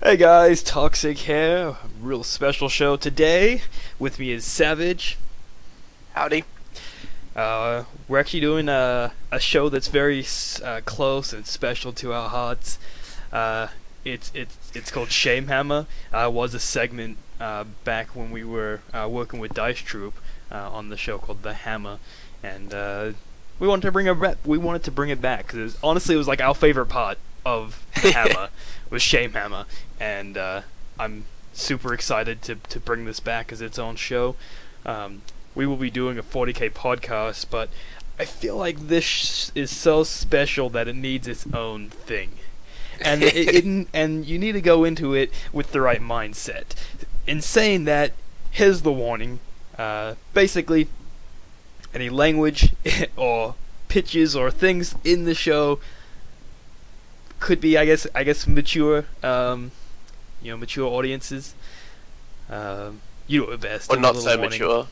Hey guys, Toxic here. Real special show today. With me is Savage. Howdy. We're actually doing a show that's very close and special to our hearts. It's called Shame Hammer. Was a segment back when we were working with Dice Troop on the show called The Hammer, and we wanted to bring it back because honestly it was like our favorite part of The Hammer was Shame Hammer, and I'm super excited to bring this back as its own show. We will be doing a 40k podcast, but I feel like this is so special that it needs its own thing, and and you need to go into it with the right mindset. In saying that, here's the warning: basically, any language or pitches or things in the show could be, I guess, mature, mature audiences. You do it best. Or not so mature.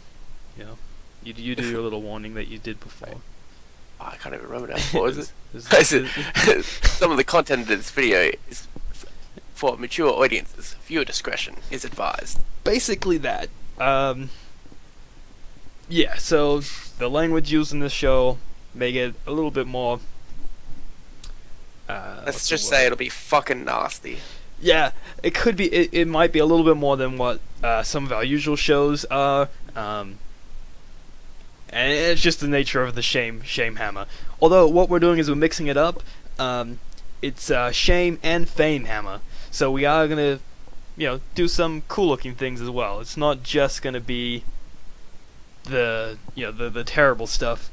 You know, you do your little warning that you did before. Oh, I can't even remember now. What was it? Some of the content of this video is for mature audiences. Viewer discretion is advised. Basically that. Yeah, so the language used in this show may get a little bit more... Let's just say it'll be fucking nasty. Yeah, it could be. It might be a little bit more than what some of our usual shows are. And it's just the nature of the Shame Hammer. Although what we're doing is we're mixing it up. It's Shame and Fame Hammer. So we are gonna, do some cool looking things as well. It's not just gonna be the the terrible stuff.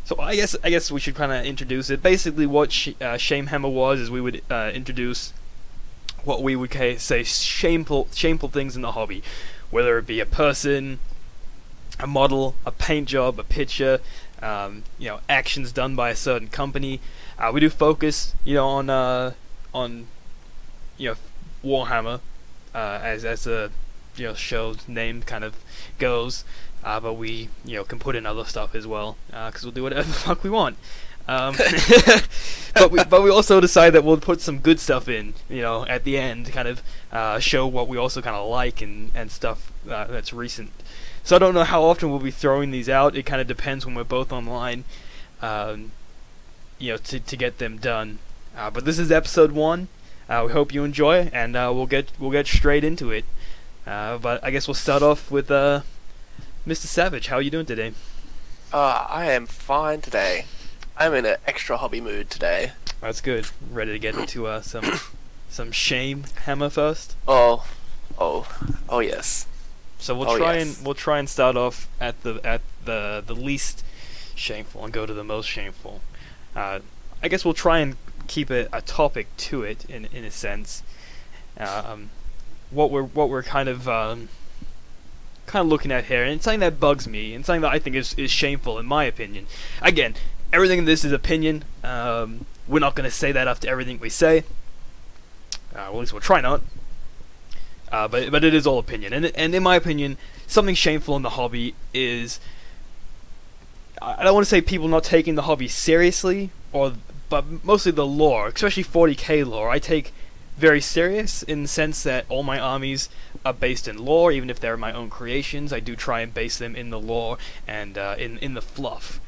So I guess we should kind of introduce it. Basically, what Shame Hammer was is we would introduce what we would say shameful things in the hobby, whether it be a person, a model, a paint job, a picture, actions done by a certain company. We do focus, on Warhammer, as the show's name kind of goes. But we, can put in other stuff as well, because we'll do whatever the fuck we want. But we also decide that we'll put some good stuff in, at the end, kind of show what we also kind of like and stuff that's recent. So I don't know how often we'll be throwing these out. It kind of depends when we're both online, to get them done. But this is episode 1. We hope you enjoy, and we'll get straight into it. But I guess we'll start off with Mr. Savage. How are you doing today? I am fine today. I'm in an extra hobby mood today. That's good. Ready to get into some Shame Hammer first? Oh yes. So we'll try and start off at the least shameful and go to the most shameful. I guess we'll try and keep a topic to it in a sense. What we're kind of looking at here, and something that bugs me, and something that I think is shameful in my opinion. Again, everything in this is opinion. We're not going to say that after everything we say. Well, at least we'll try not. But it is all opinion, and in my opinion, something shameful in the hobby is, I don't want to say people not taking the hobby seriously, but mostly the lore, especially 40k lore, I take very serious in the sense that all my armies are based in lore. Even if they're my own creations, I do try and base them in the lore and in the fluff.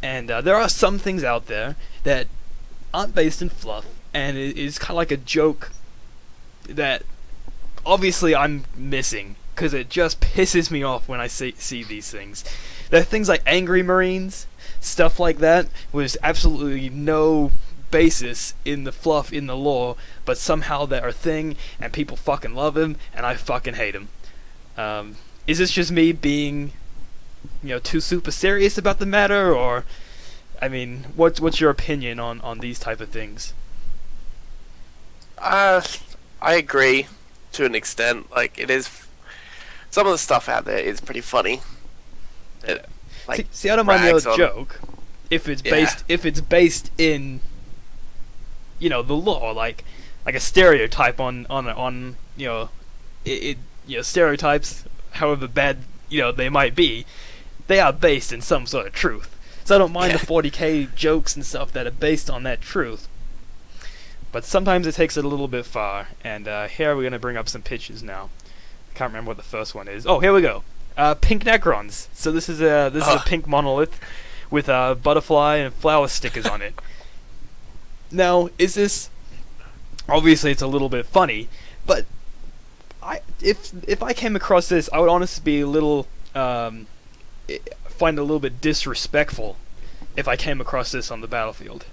And there are some things out there that aren't based in fluff, and it is kind of like a joke that obviously I'm missing, because it just pisses me off when I see these things. There are things like Angry Marines, stuff like that, with absolutely no basis in the fluff, in the lore, but somehow they're a thing, and people fucking love him, and I fucking hate him. Is this just me being, too super serious about the matter, or, I mean, what's your opinion on these type of things? I agree to an extent. Like, it is, some of the stuff out there is pretty funny. It, like, see, I don't mind the joke if it's based in, the lore, like a stereotype on stereotypes, however bad they might be, they are based in some sort of truth. So I don't mind the 40k jokes and stuff that are based on that truth. but sometimes it takes it a little bit far. And here we're gonna bring up some pictures now. I can't remember what the first one is. Oh, here we go. Pink Necrons. So this is a pink monolith with butterfly and flower stickers on it. Now, is this... Obviously, it's a little bit funny, but if I came across this, I would honestly be a little... find it a little bit disrespectful if I came across this on the battlefield.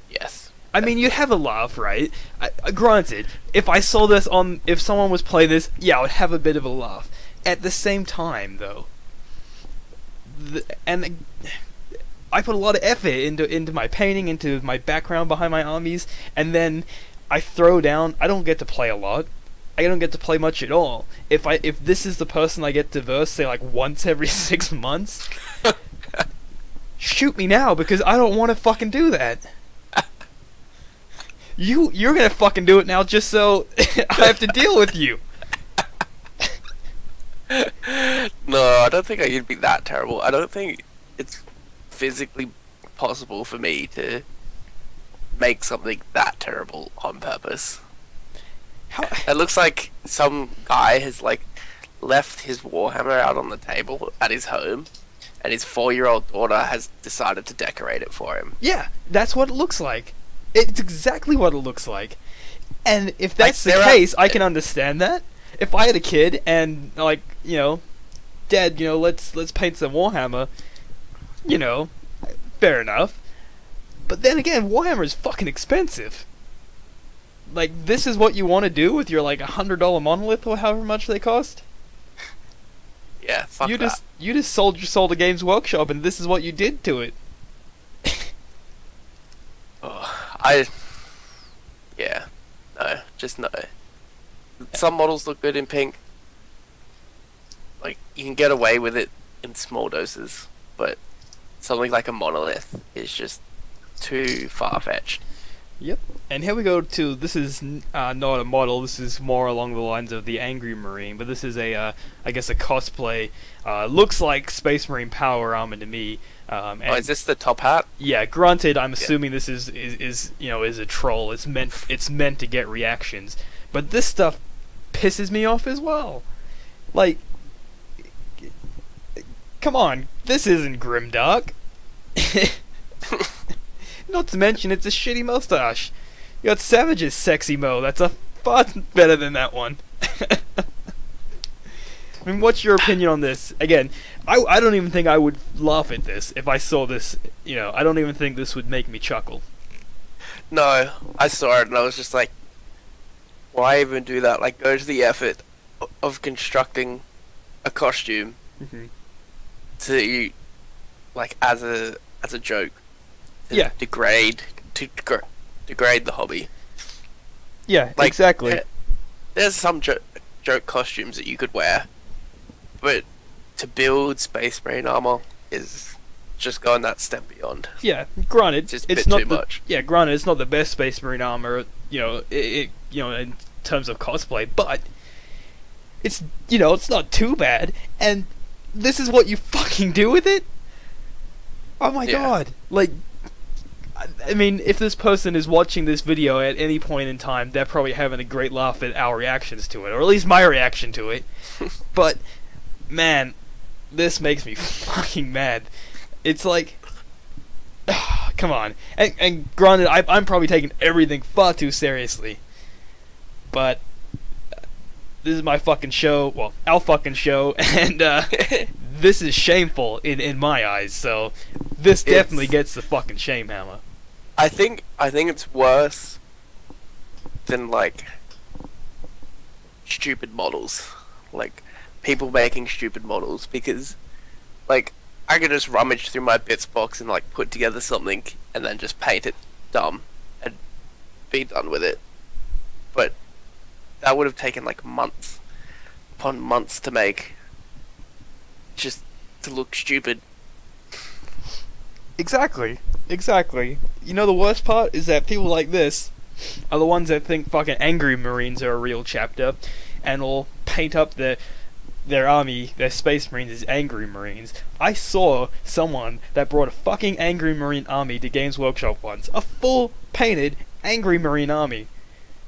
Yes. I mean, you'd have a laugh, right? Granted, if I saw this on... If someone was playing this, yeah, I would have a bit of a laugh. At the same time, though... And I put a lot of effort into my painting, into my background behind my armies, and then I throw down... I don't get to play a lot. I don't get to play much at all. If this is the person I get to verse, say, like, once every 6 months... shoot me now, because I don't want to fucking do that. You're gonna fucking do it now just so I have to deal with you. No, I don't think you'd be that terrible. I don't think it's physically possible for me to make something that terrible on purpose. It looks like some guy has like left his Warhammer out on the table at his home, and his 4-year-old daughter has decided to decorate it for him. Yeah, that's what it looks like. It's exactly what it looks like. And if that's the case, I can understand that. If I had a kid and, like, you know, Dad, you know, let's paint some Warhammer, you know, fair enough. But then again, Warhammer is fucking expensive. Like, this is what you want to do with your, like, $100 monolith or however much they cost? Yeah, fuck that. You just sold your soul to Games Workshop, and this is what you did to it. Yeah, no, just no. Some models look good in pink. Like, you can get away with it in small doses, but something like a monolith is just too far-fetched. Yep. And here we go to, this is not a model, this is more along the lines of the Angry Marine, but this is a, I guess a cosplay, looks like Space Marine power armor to me. And is this the top hat? Yeah, granted, I'm assuming this is you know, is a troll, it's meant to get reactions, but this stuff pisses me off as well. Like, come on, this isn't Grimdark. Not to mention, it's a shitty mustache. You got Savage's sexy mo. That's a far better than that one. I mean, what's your opinion on this? Again, I don't even think I would laugh at this if I saw this. You know, I don't even think this would make me chuckle. No, I saw it and I was just like, why even do that? Like, go to the effort of constructing a costume to, like, as a joke. Yeah. Degrade the hobby. Yeah, like, exactly. There's some joke costumes that you could wear, but to build Space Marine armor is just going that step beyond. Yeah, granted, just it's not too much. Yeah, granted, it's not the best Space Marine armor, you know, you know, in terms of cosplay, but it's, you know, it's not too bad. And this is what you fucking do with it? Oh my god! Like, I mean, if this person is watching this video at any point in time, they're probably having a great laugh at our reactions to it, or at least my reaction to it. But, man, this makes me fucking mad. It's like, come on. And granted, I'm probably taking everything far too seriously. But, this is my fucking show, well, our fucking show, and this is shameful in my eyes, so this definitely gets the fucking shame hammer. I think it's worse than, like, stupid models. Like, people making stupid models, because, like, I could just rummage through my bits box and, like, put together something and then just paint it dumb and be done with it. But that would have taken, like, months upon months to make, just to look stupid. Exactly. You know, the worst part is that people like this are the ones that think fucking Angry Marines are a real chapter, and will paint up their army, their Space Marines, as Angry Marines. I saw someone that brought a fucking Angry Marine army to Games Workshop once. A full painted Angry Marine Army.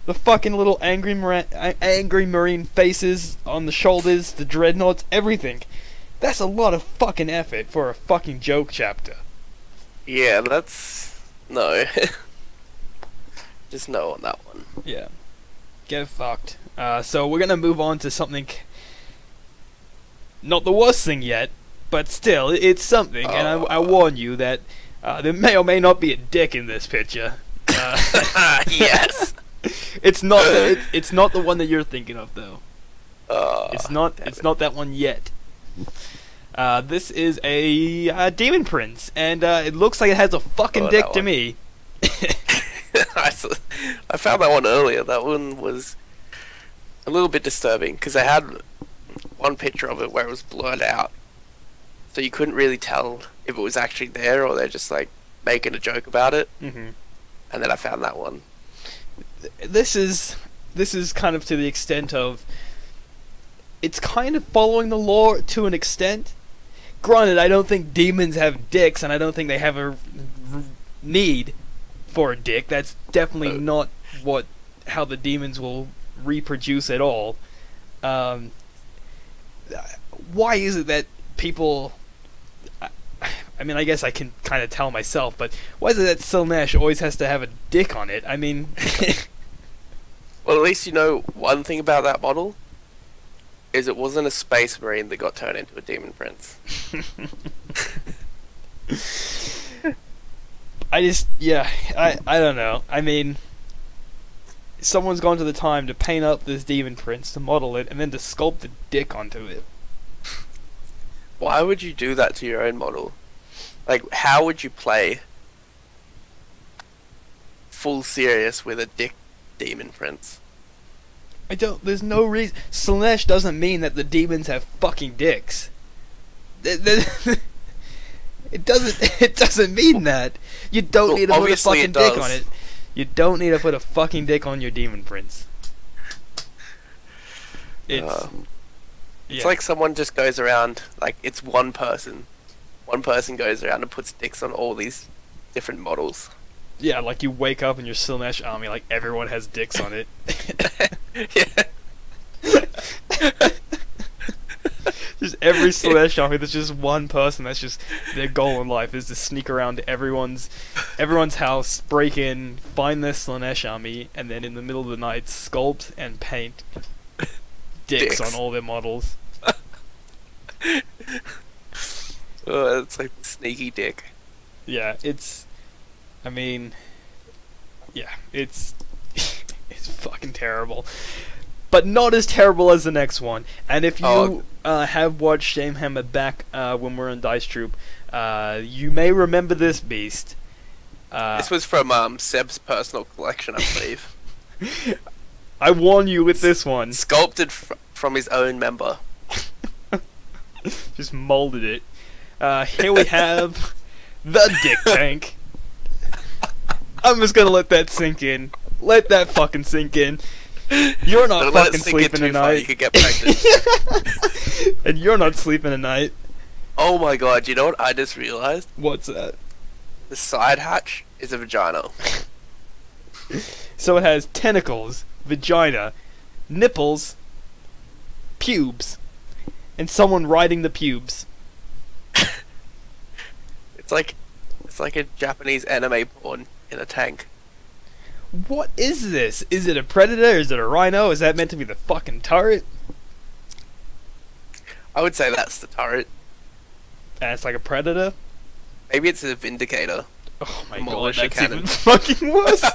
The fucking little angry marine faces on the shoulders, the dreadnoughts, everything. That's a lot of fucking effort for a fucking joke chapter. Yeah, that's... No. Just no on that one. Yeah. Get fucked. So we're gonna move on to something... Not the worst thing yet, but still, it's something, and I warn you that there may or may not be a dick in this picture. Yes! It's not the one that you're thinking of, though. It's not that one yet. This is a demon prince, and it looks like it has a fucking dick to me. I found that one earlier. That one was a little bit disturbing because I had one picture of it where it was blurred out, so you couldn't really tell if it was actually there or they're just like making a joke about it. Mm-hmm. And then I found that one. This is kind of to the extent of it's kind of following the lore to an extent. Granted, I don't think demons have dicks, and I don't think they have a need for a dick. That's definitely not how the demons will reproduce at all. Why is it that people... I mean, I guess I can kind of tell myself, but why is it that Slaanesh always has to have a dick on it? I mean... Well, at least you know one thing about that model, is it wasn't a space marine that got turned into a demon prince. I don't know. I mean, someone's gone to the time to paint up this demon prince, to model it, and then to sculpt a dick onto it. Why would you do that to your own model? Like, how would you play full serious with a dick demon prince? There's no reason. Slaanesh doesn't mean that the demons have fucking dicks. It doesn't mean that. You don't need to put a fucking dick on it. You don't need to put a fucking dick on your demon prince. It's like someone just goes around, like, it's one person. One person goes around and puts dicks on all these different models. Yeah, like you wake up in your Slaanesh army, like everyone has dicks on it. Yeah. Just every Slaanesh army, there's just one person that's just their goal in life is to sneak around to everyone's house, break in, find their Slaanesh army, and then in the middle of the night sculpt and paint dicks on all their models. It's like sneaky dick. Yeah, it's fucking terrible. But not as terrible as the next one. And if you have watched Shamehammer back when we're on Dice Troop, you may remember this beast. This was from Seb's personal collection, I believe. I warn you with this one. Sculpted from his own member. Just molded it. Here we have the Dick Tank. I'm just gonna let that sink in. Let that fucking sink in. You're not fucking sleeping tonight. You could get pregnant. And you're not sleeping tonight. Oh my god, you know what I just realized? What's that? The side hatch is a vagina. So it has tentacles, vagina, nipples, pubes, and someone riding the pubes. It's like a Japanese anime porn in a tank. What is this? Is it a predator? Is it a rhino? Is that meant to be the fucking turret? I would say that's the turret. And it's like a predator? Maybe it's a vindicator. Oh my Demolish god, a that's cannon. even fucking worse.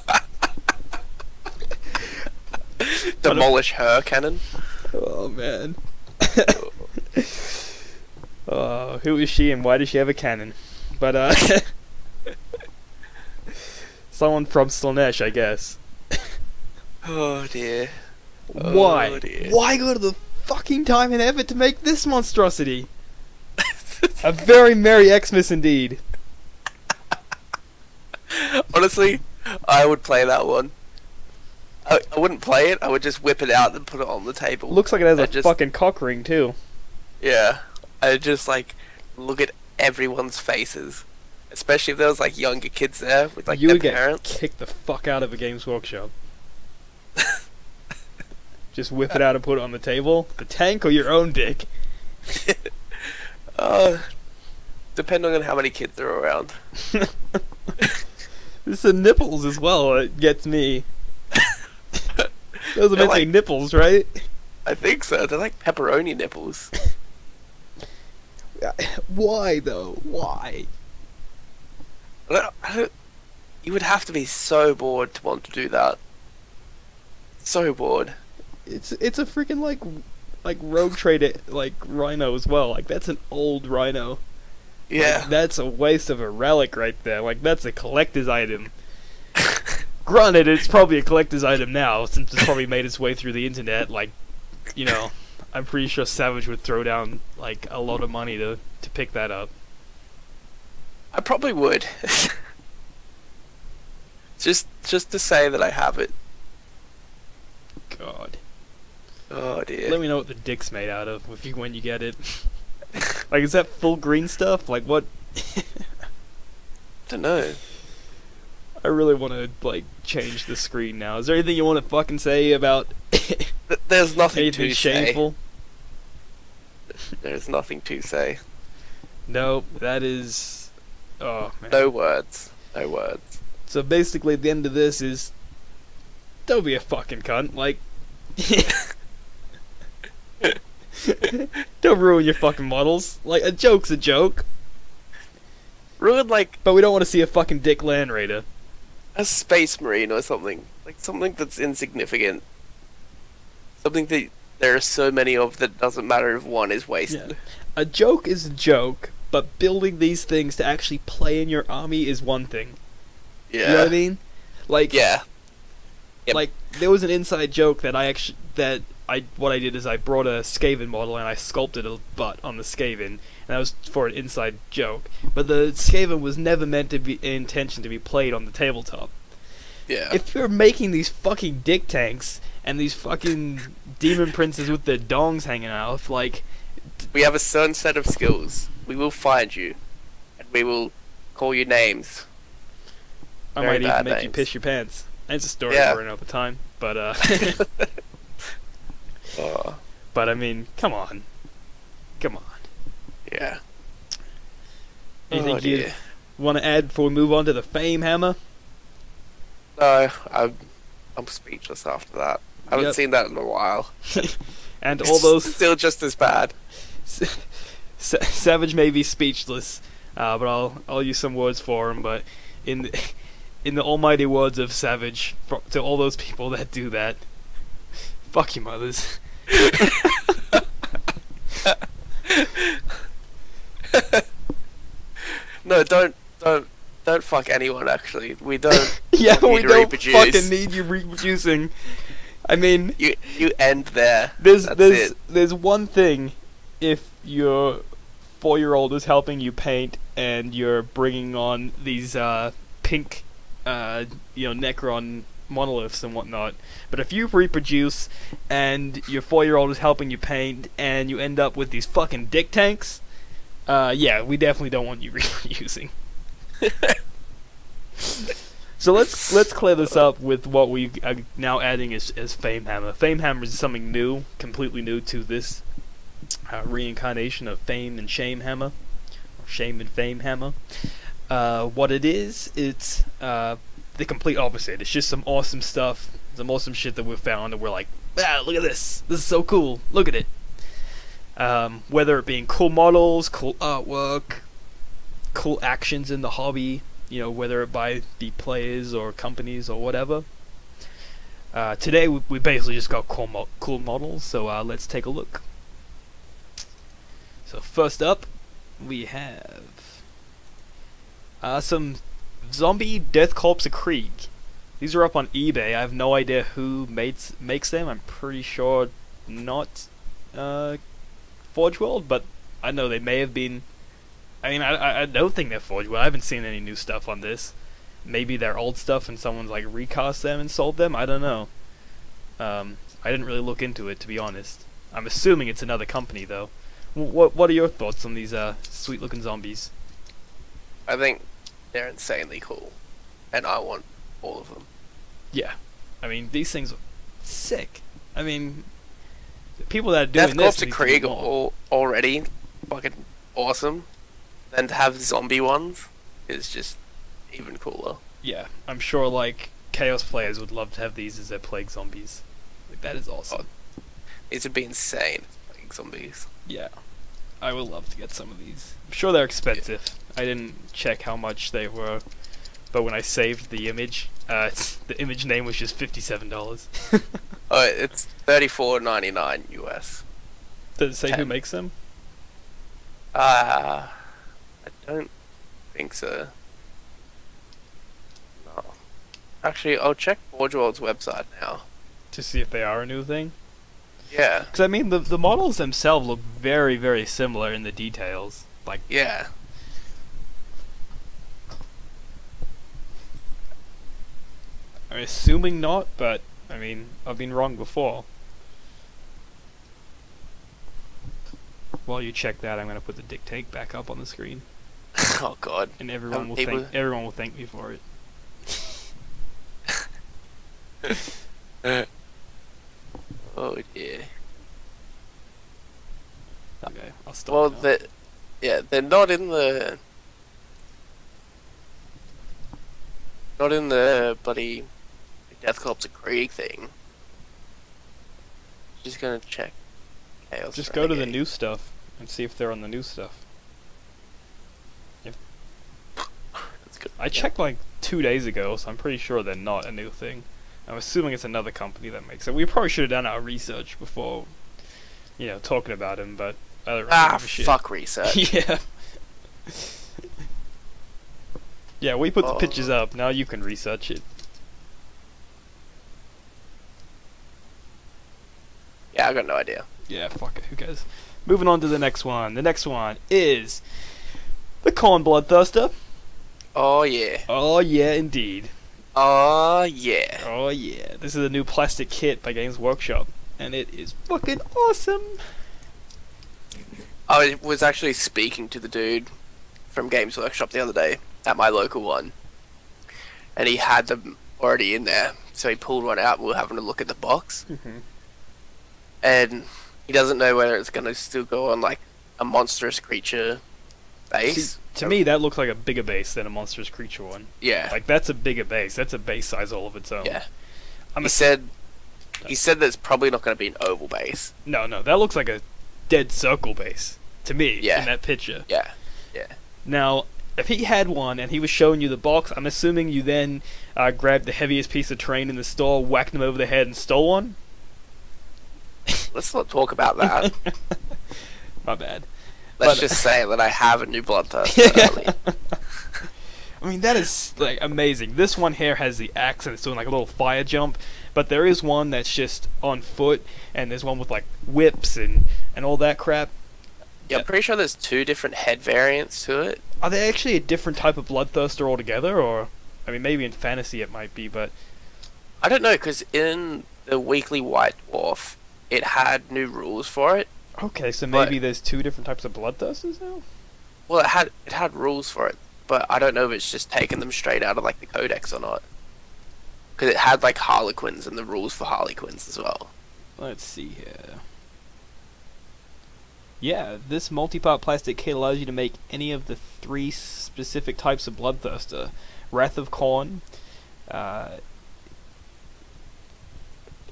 Demolish her cannon. Oh man. Who is she and why does she have a cannon? But someone from Slaanesh, I guess. Oh dear. Why? Oh, dear. Why go to the fucking time and effort to make this monstrosity? A very merry Xmas indeed. Honestly, I would play that one. I wouldn't play it, I would just whip it out and put it on the table. Looks like it has a fucking cock ring too. Yeah. I'd just like look at everyone's faces Especially if there was like younger kids there with like You their would get parents. kicked the fuck out of a Games Workshop. Just whip it out and put it on the table. The tank or your own dick? Uh, depending on how many kids are around. There's the nipples as well. It gets me. Those are They're meant to be like- nipples, right? I think so. They're like pepperoni nipples. Why though? Why? You would have to be so bored to want to do that. So bored. It's a freaking like rogue trader like rhino as well. Like that's an old rhino. Yeah. Like, that's a waste of a relic right there. Like that's a collector's item. Granted, it's probably a collector's item now since it's probably made its way through the internet. Like, you know, I'm pretty sure Savage would throw down like a lot of money to pick that up. I probably would. just to say that I have it. God. Oh dear. Let me know what the dick's made out of when you get it. Like, is that full green stuff? Like, what? Don't know. I really want to, like, change the screen now. Is there anything you want to fucking say about There's nothing anything to shameful? say. There's nothing to say. No, that is... Oh, man. No words. No words. So basically, the end of this is... Don't be a fucking cunt. Like... Don't ruin your fucking models. Like, a joke's a joke. Ruin like But we don't want to see a fucking Dick Land Raider. a space marine or something. Like something that's insignificant. Something that there are so many of that doesn't matter if one is wasted. Yeah. A joke is a joke, but building these things to actually play in your army is one thing. Yeah. You know what I mean? Like, Yeah. Yep. like there was an inside joke that what I did is I brought a Skaven model and I sculpted a butt on the Skaven, and that was for an inside joke. But the Skaven was never meant to be intention to be played on the tabletop. Yeah. If you're making these fucking dick tanks and these fucking demon princes with their dongs hanging out, like, We have a certain set of skills. We will find you. And we will call you names. I Very might even bad make you names. piss your pants. It's a story Yeah. for another time, but Oh, but I mean, come on, yeah. Anything Oh, you dear. want to add before we move on to the fame hammer? No, I'm speechless after that. I haven't Yep. seen that in a while. And all those Still just as bad. Savage may be speechless, but I'll use some words for him. But in the almighty words of Savage, to all those people that do that, fuck you, mothers. No, don't fuck anyone. Actually, we don't. Yeah, want you we to don't reproduce. fucking need you reproducing. I mean, You end there. there's That's there's it. there's one thing if your 4-year-old is helping you paint and you're bringing on these pink Necron monoliths and whatnot, but if you reproduce and your 4-year-old is helping you paint and you end up with these fucking dick tanks, yeah, we definitely don't want you reproducing. So let's clear this up with what we are now adding as Fame Hammer. Fame Hammer is something new, completely new to this reincarnation of Fame and Shame Hammer, or Shame and Fame Hammer. What it is, it's the complete opposite. It's just some awesome stuff, some awesome shit that we've found, and we're like, ah, look at this. This is so cool. Look at it. Whether it being cool models, cool artwork, cool actions in the hobby, whether it by the players or companies or whatever. Today we basically just got cool models, so let's take a look. So first up, we have some zombie Death Corps of Krieg. These are up on eBay. I have no idea who makes them. I'm pretty sure not Forge World, but I know they may have been. I mean, I don't think they're Forge World. I haven't seen any new stuff on this. Maybe they're old stuff and someone's like recast them and sold them. I don't know. I didn't really look into it, to be honest. I'm assuming it's another company though. What are your thoughts on these sweet looking zombies? I think they're insanely cool, and I want all of them. Yeah, I mean these things are sick. I mean, people that are doing Death this Corps to need to Krieg do are more. already fucking awesome. Then to have zombie ones is just even cooler. Yeah, I'm sure like Chaos players would love to have these as their plague zombies. Like that is awesome. These would be insane, like zombies. Yeah, I would love to get some of these. I'm sure they're expensive. I didn't check how much they were, but when I saved the image, the image name was just $57. Oh, it's $34.99 US. Does it say who 10. makes them? I don't think so. No. Actually, I'll check Forge World's website now. To see if they are a new thing? Yeah, Because I mean, the models themselves look very, very similar in the details. Like, yeah. I'm assuming not, but I mean, I've been wrong before. While you check that, I'm gonna put the dictate back up on the screen, Oh god. and everyone will people- thank me for it. Oh dear. Okay, I'll stop. Well, now. they're not in the bloody Death Corps of Krieg thing. Just gonna check Chaos. Just go to the Renegade. new stuff and see if they're on the new stuff. That's good. I checked like 2 days ago, so I'm pretty sure they're not a new thing. I'm assuming it's another company that makes it. We probably should have done our research before, talking about them, but I don't really give a shit. Fuck research. Yeah. Yeah, we put the pictures up. Now you can research it. Yeah, I got no idea. Yeah, fuck it. Who cares? Moving on to the next one. The next one is the Corn Bloodthirster. Oh yeah. Oh yeah, indeed. Oh yeah. Oh yeah. This is a new plastic kit by Games Workshop, and it is fucking awesome. I was actually speaking to the dude from Games Workshop the other day at my local one, and he had them already in there. So he pulled one out, and we were having a look at the box, and he doesn't know whether it's gonna still go on like a monstrous creature base. See, to me, that looks like a bigger base than a monstrous creature one. Yeah. Like that's a bigger base. That's a base size all of its own. Yeah. I'm He said that it's probably not going to be an oval base. No, that looks like a dead circle base to me. Yeah. In that picture. Yeah. Yeah. Now, if he had one and he was showing you the box, I'm assuming you then grabbed the heaviest piece of terrain in the store, whacked him over the head, and stole one. Let's not talk about that. My bad. Let's just say that I have a new Bloodthirster. I mean, that is like amazing. This one here has the axe and it's doing like a little fire jump, but there is one that's just on foot, and there's one with like whips and all that crap. Yeah, I'm pretty sure there's 2 different head variants to it. Are they actually a different type of Bloodthirster altogether, or I mean, maybe in fantasy it might be, but I don't know, because in the Weekly White Dwarf, it had new rules for it. okay, so maybe there's 2 different types of Bloodthirsters now. Well, it had rules for it, but I don't know if it's just taken them straight out of like the Codex or not. Because it had like Harlequins and the rules for Harlequins as well. Let's see here. Yeah, this multi-part plastic kit allows you to make any of the 3 specific types of Bloodthirster. Wrath of Corn,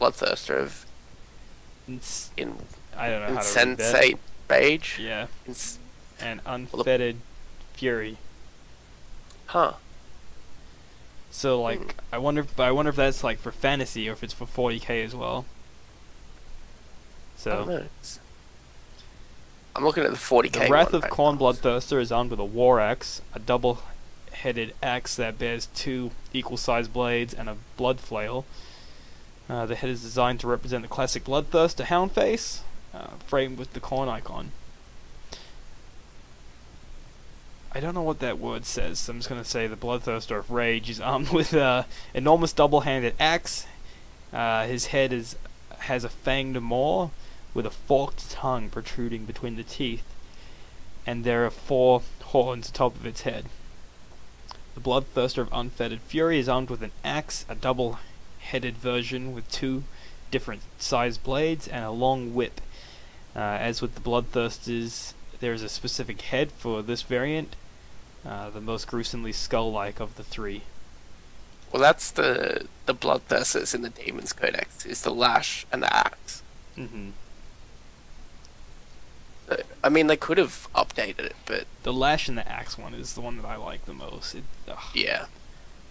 Bloodthirster of I don't know how to read that. Insensate Rage. Yeah, Ins- and Unfettered Fury. huh. So like, I wonder if that's like for fantasy or if it's for 40k as well. I don't So know. I'm looking at the 40k. the Wrath one of right Corn now. Bloodthirster is armed with a war axe, a double-headed axe that bears 2 equal-sized blades, and a blood flail. The head is designed to represent the classic Bloodthirster hound face, framed with the corn icon. I don't know what that word says, so I'm just going to say the Bloodthirster of Rage is armed with an enormous double-handed axe. His head has a fanged maw with a forked tongue protruding between the teeth, and there are 4 horns atop of its head. The Bloodthirster of Unfettered Fury is armed with an axe, a double-headed version with 2 different sized blades, and a long whip. As with the Bloodthirsters, there is a specific head for this variant, the most gruesomely skull-like of the 3. Well, that's the Bloodthirsters in the Demon's Codex, is the lash and the axe. Mm-hmm. I mean, they could have updated it, but... The lash and the axe one is the one that I like the most. Yeah.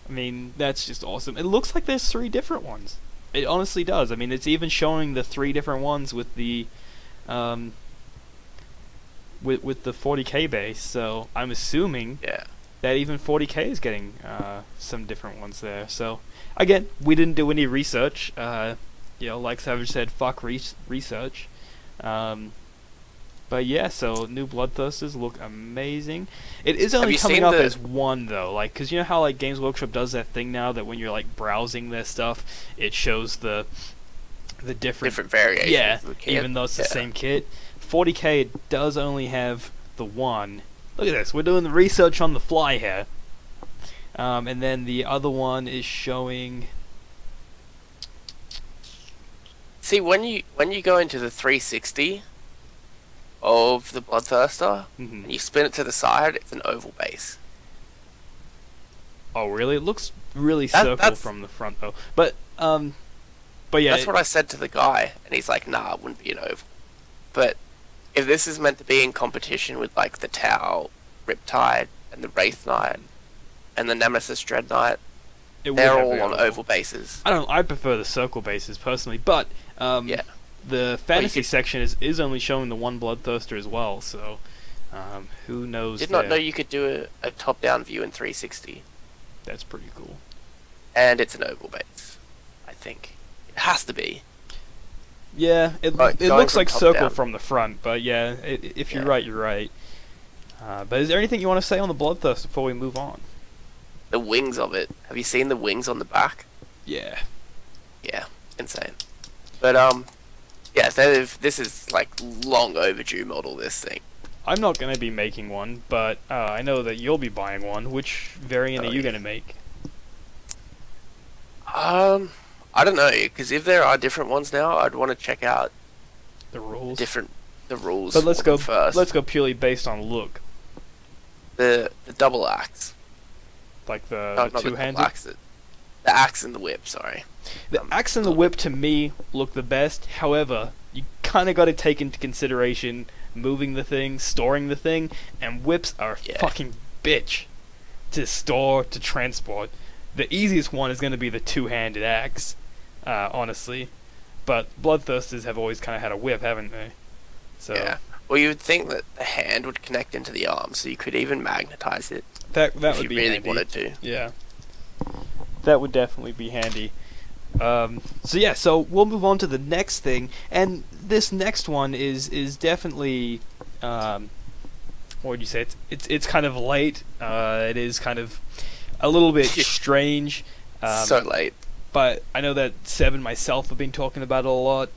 I mean, that's just awesome. It looks like there's 3 different ones. It honestly does. I mean, it's even showing the 3 different ones with the... with the 40k base, so I'm assuming that even 40k is getting some different ones there. So, again, we didn't do any research. Like Savage said, fuck research. But yeah, so new Bloodthirsters look amazing. It is only coming up as 1 though, like, because you know how like Games Workshop does that thing now that when you're like browsing their stuff, it shows the different variations. Yeah, even though it's the same kit. 40k does only have the 1. Look at this, we're doing the research on the fly here. And then the other one is showing. See, when you go into the 360 of the Bloodthirster, and you spin it to the side, it's an oval base. Oh really? It looks really circle from the front though. But yeah, that's what I said to the guy, and he's like, "Nah, it wouldn't be an oval." But if this is meant to be in competition with like the Tau, Riptide, and the Wraith Knight, and the Nemesis Dread Knight, they're all on oval bases. I prefer the circle bases personally, but the fantasy section is only showing the 1 Bloodthirster as well, so who knows? Did not know you could do a top-down view in 360. That's pretty cool. And it's an oval base, I think. It has to be. Yeah, it looks like circle from the front, but yeah, if you're right, you're right. But is there anything you want to say on the Bloodthirster before we move on? The wings of it. Have you seen the wings on the back? Yeah. Yeah, insane. But yeah, this is like long overdue model. This thing. I'm not gonna be making one, but I know that you'll be buying one. Which variant are you gonna make? I don't know, because if there are different ones now, I'd want to check out the rules. The rules. But let's go first. Let's go purely based on look. The double axe. Like the two-handed. The axe and the whip. Sorry. The axe and the whip to me look the best. However, you kind of got to take into consideration moving the thing, storing the thing, and whips are a fucking bitch to store, to transport. The easiest one is going to be the two-handed axe, honestly. But Bloodthirsters have always kind of had a whip, haven't they? So yeah. Well, you would think that the hand would connect into the arm, so you could even magnetize it. That would you be really handy. wanted to. Yeah. That would definitely be handy. So we'll move on to the next thing, and this next one is definitely what would you say? It's kind of late. It is kind of a little bit strange. So late. But I know that Seb and myself have been talking about it a lot.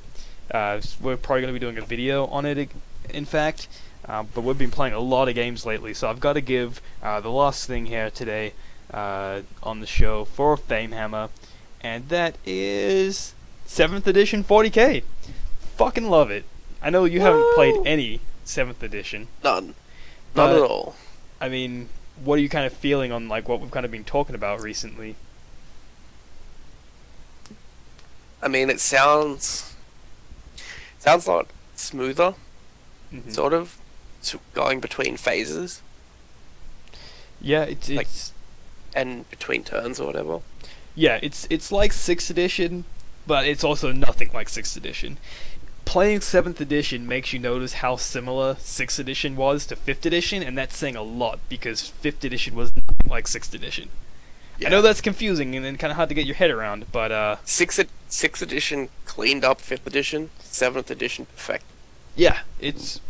We're probably going to be doing a video on it, in fact. But we've been playing a lot of games lately, so I've got to give the last thing here today on the show for Famehammer, and that is 7th edition 40k. Fucking love it. I know you haven't played any 7th edition. None at all. I mean, what are you kind of feeling on like what we've kind of been talking about recently? I mean, it sounds a lot smoother, sort of, going between phases. Yeah, it's and between turns or whatever. Yeah, it's like 6th edition, but it's also nothing like 6th edition. Playing 7th edition makes you notice how similar 6th edition was to 5th edition, and that's saying a lot, because 5th edition was nothing like 6th edition. Yeah. I know that's confusing and kind of hard to get your head around, but 6th edition cleaned up 5th edition, 7th edition perfect. Yeah, it's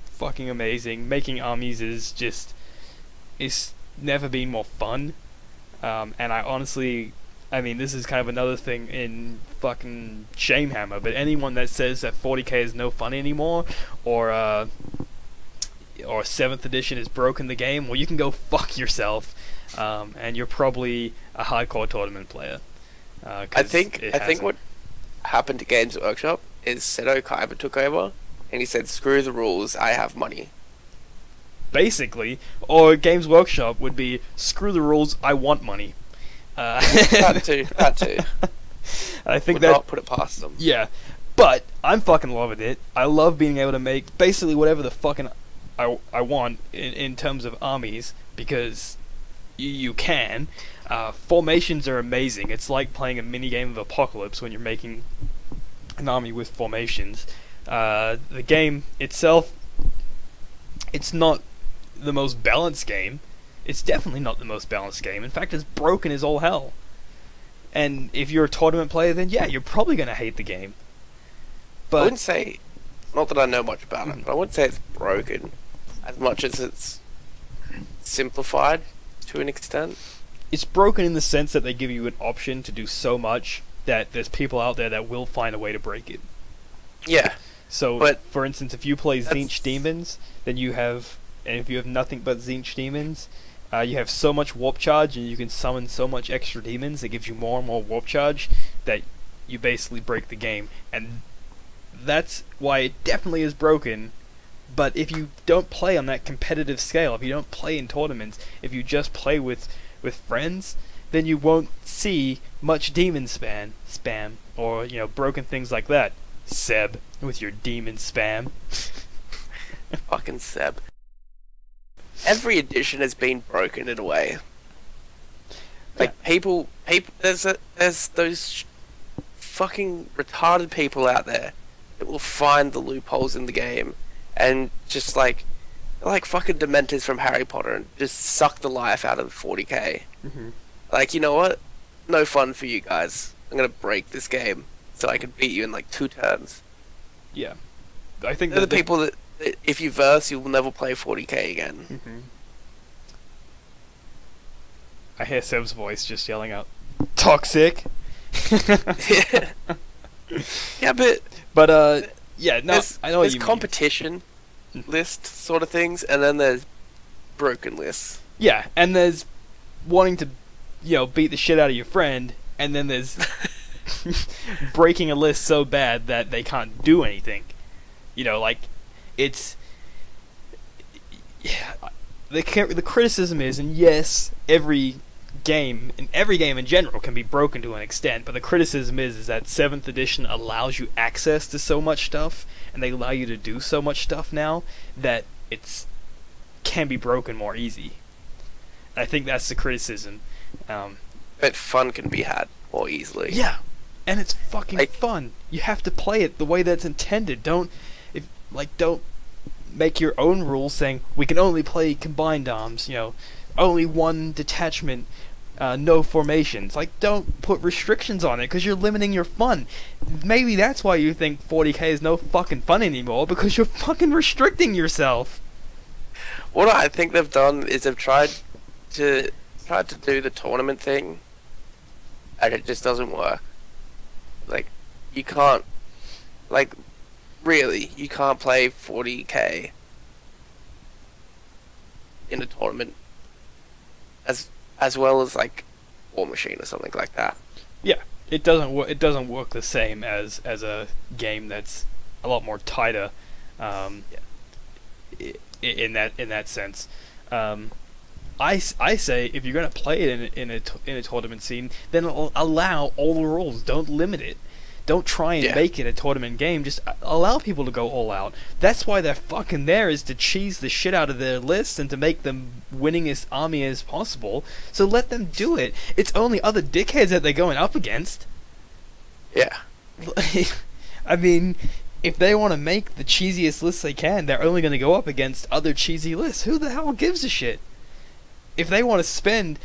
fucking amazing. Making armies is just, it's never been more fun. And I honestly, I mean, this is kind of another thing in fucking Shamehammer, but anyone that says that 40k is no fun anymore, or 7th edition has broken the game, well, you can go fuck yourself. and you're probably a hardcore tournament player. I think what happened to Games Workshop is Seto Kaiba took over, and he said, "Screw the rules, I have money." Basically, or Games Workshop would be, "Screw the rules, I want money." That too. I think Would that not put it past them. yeah, but I'm fucking loving it. I love being able to make basically whatever the fucking I want in terms of armies, because you can. Formations are amazing. It's like playing a mini game of Apocalypse when you're making an army with formations. The game itself, it's not the most balanced game. It's definitely not the most balanced game. In fact, it's broken as all hell. And if you're a tournament player, then yeah, you're probably going to hate the game. But I wouldn't say, not that I know much about it, but I wouldn't say it's broken as much as it's simplified to an extent. it's broken in the sense that they give you an option to do so much that there's people out there that will find a way to break it. Yeah. So, but for instance, if you play Tzeentch Demons, then you have, and if you have nothing but Tzeentch Demons, you have so much warp charge, and you can summon so much extra demons that gives you more and more warp charge that you basically break the game. And that's why it definitely is broken. But if you don't play on that competitive scale, if you don't play in tournaments, if you just play with friends, then you won't see much demon spam, or broken things like that. Seb, with your demon spam. Fucking Seb. Every edition has been broken in a way. Like people. There's those fucking retarded people out there that will find the loopholes in the game and just like fucking Dementors from Harry Potter and just suck the life out of 40k. Mm-hmm. Like, you know what? No fun for you guys. I'm gonna break this game so I can beat you in like 2 turns. Yeah, I think they're the people that if you verse, you'll never play 40k again. Mm-hmm. I hear Seb's voice just yelling out, "Toxic." Yeah, but yeah, no, I know what you mean. There's competition list sort of things, and then there's broken lists. Yeah, and there's wanting to, beat the shit out of your friend, and then there's breaking a list so bad that they can't do anything. It's the criticism is, and yes, every game in general can be broken to an extent, but the criticism is that 7th edition allows you access to so much stuff, and they allow you to do so much stuff now that it's can be broken more easy. I think that's the criticism. But fun can be had more easily. Yeah, and it's fucking fun. You have to play it the way that's intended. Don't make your own rules saying we can only play combined arms. Only one detachment, no formations. Don't put restrictions on it because you're limiting your fun. Maybe that's why you think 40k is no fucking fun anymore, because you're fucking restricting yourself. What I think they've done is they've tried to do the tournament thing, and it just doesn't work. You can't, really, you can't play 40k in a tournament as well as War Machine or something like that. Yeah, it doesn't work. It doesn't work the same as a game that's a lot more tighter. In that sense, I say if you're gonna play it in a tournament scene, then allow all the rules. Don't limit it. Don't try and make it a tournament game. Just allow people to go all out. That's why they're fucking there, is to cheese the shit out of their list and to make them winningest army as possible. So let them do it. It's only other dickheads that they're going up against. Yeah. I mean, if they want to make the cheesiest lists they can, they're only going to go up against other cheesy lists. Who the hell gives a shit? If they want to spend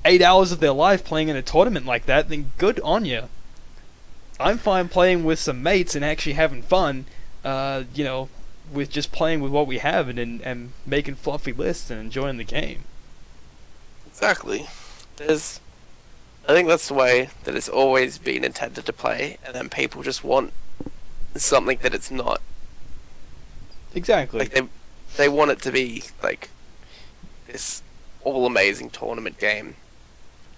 8 hours of their life playing in a tournament like that, then good on you. I'm fine playing with some mates and actually having fun, with just playing with what we have and making fluffy lists and enjoying the game. Exactly. I think that's the way that it's always been intended to play, and then people just want something that it's not. Exactly. They want it to be this all amazing tournament game.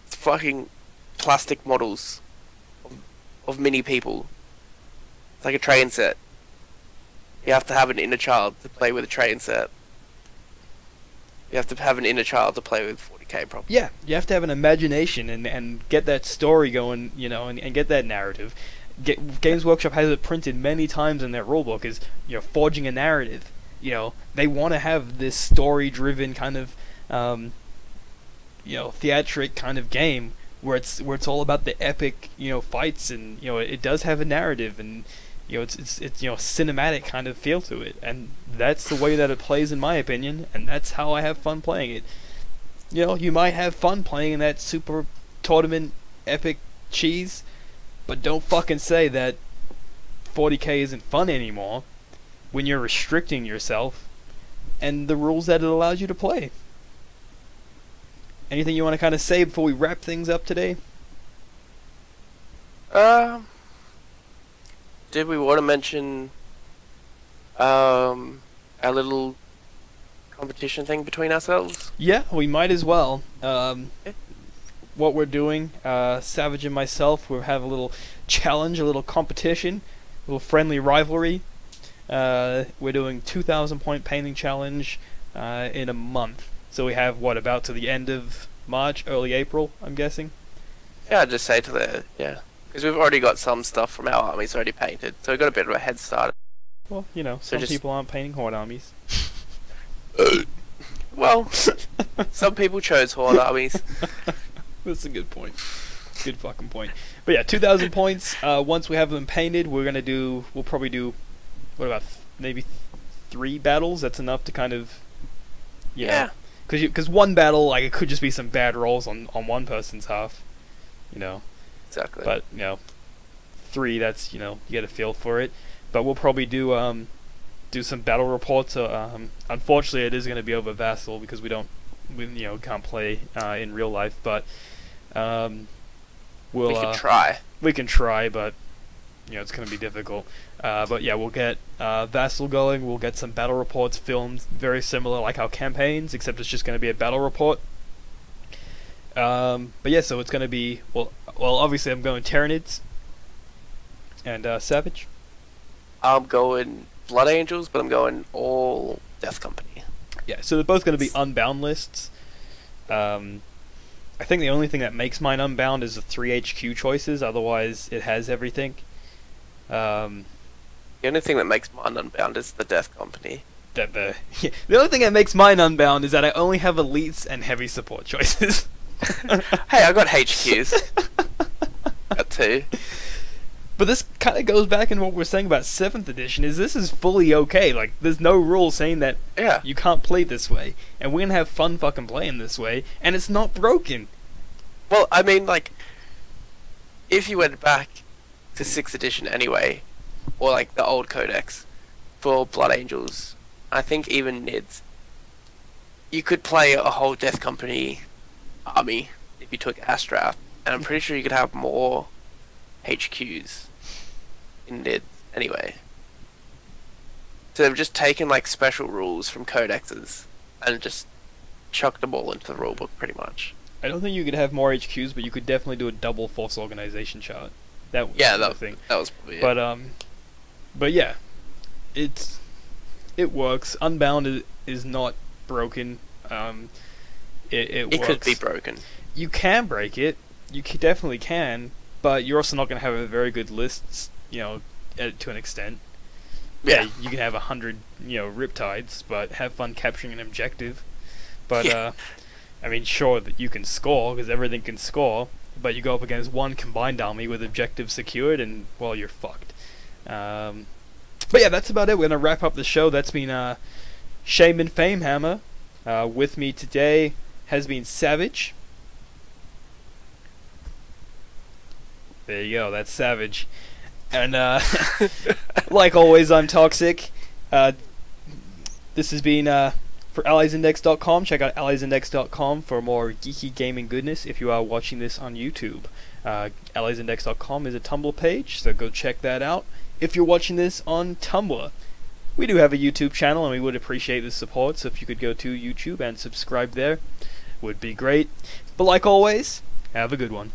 It's fucking plastic models of mini people. It's like a train set. You have to have an inner child to play with a train set. You have to have an inner child to play with 40k properly. Yeah, you have to have an imagination and get that story going, you know, and get that narrative. Games Workshop has it printed many times in their rulebook as, you know, forging a narrative. You know, they want to have this story-driven kind of, you know, theatric kind of game where it's all about the epic, you know, fights, and, you know, it does have a narrative, and, you know, it's you know, cinematic kind of feel to it, and that's the way that it plays in my opinion, and that's how I have fun playing it. You know, you might have fun playing in that super tournament epic cheese, but don't fucking say that 40k isn't fun anymore when you're restricting yourself and the rules that it allows you to play. Anything you want to kind of say before we wrap things up today? Did we want to mention our little competition thing between ourselves? Yeah, we might as well. What we're doing, Savage and myself, we'll have a little challenge, a little competition, a little friendly rivalry. We're doing 2,000 point painting challenge in a month. So we have, what, about to the end of March, early April, I'm guessing? Yeah, I'd just say to the, yeah. Because we've already got some stuff from our armies already painted, so we've got a bit of a head start. Well, you know, So some people aren't painting Horde armies. Well, some people chose Horde armies. That's a good point. Good fucking point. But yeah, 2,000 points. Once we have them painted, we'll probably do, what about, maybe 3 battles? That's enough to kind of, Yeah. Because one battle, like, it could just be some bad rolls on one person's half, you know. Exactly. But, you know, 3, that's, you know, you get a feel for it. But we'll probably do some battle reports. Unfortunately, it is going to be over Vassal because we can't play in real life. But we can try. We can try, but, you know, it's going to be difficult. But yeah, we'll get Vassal going. We'll get some battle reports filmed, very similar like our campaigns, except it's just going to be a battle report. But yeah, so it's going to be, well, obviously I'm going Tyranids and Savage. I'm going Blood Angels, but I'm going all Death Company. Yeah, so they're both going to be unbound lists. I think the only thing that makes mine unbound is the 3 HQ choices, otherwise it has everything. The only thing that makes mine unbound is the Death Company. The only thing that makes mine unbound is that I only have elites and heavy support choices. Hey, I got HQs. Got 2. But this kind of goes back in what we're saying about 7th edition, is this is fully okay. Like, there's no rule saying that you can't play this way. And we're going to have fun fucking playing this way, and it's not broken. Well, I mean, like, if you went back to 6th edition anyway, or like the old codex for Blood Angels, I think even Nids, you could play a whole Death Company army if you took Astrath, and I'm pretty sure you could have more HQs in Nids anyway. So they've just taken like special rules from codexes and just chucked them all into the rulebook pretty much. I don't think you could have more HQs, but you could definitely do a double force organization chart. That was the thing. That was probably it. But yeah, it works. Unbound is not broken. It works. Could be broken. You can break it. You definitely can, but you're also not going to have a very good list, you know, to an extent. Yeah. You can have 100, you know, Riptides, but have fun capturing an objective. But I mean, sure that you can score because everything can score, but you go up against one combined army with objectives secured, and well, you're fucked. But yeah, that's about it. We're gonna wrap up the show. That's been Shame and Famehammer. With me today has been Savage. There you go. That's Savage. And like always, I'm Toxic. This has been for AlliesIndex.com. Check out AlliesIndex.com for more geeky gaming goodness if you are watching this on YouTube. AlliesIndex.com is a Tumblr page, so go check that out. If you're watching this on Tumblr, we do have a YouTube channel and we would appreciate the support, so if you could go to YouTube and subscribe there. would be great. But like always, have a good one.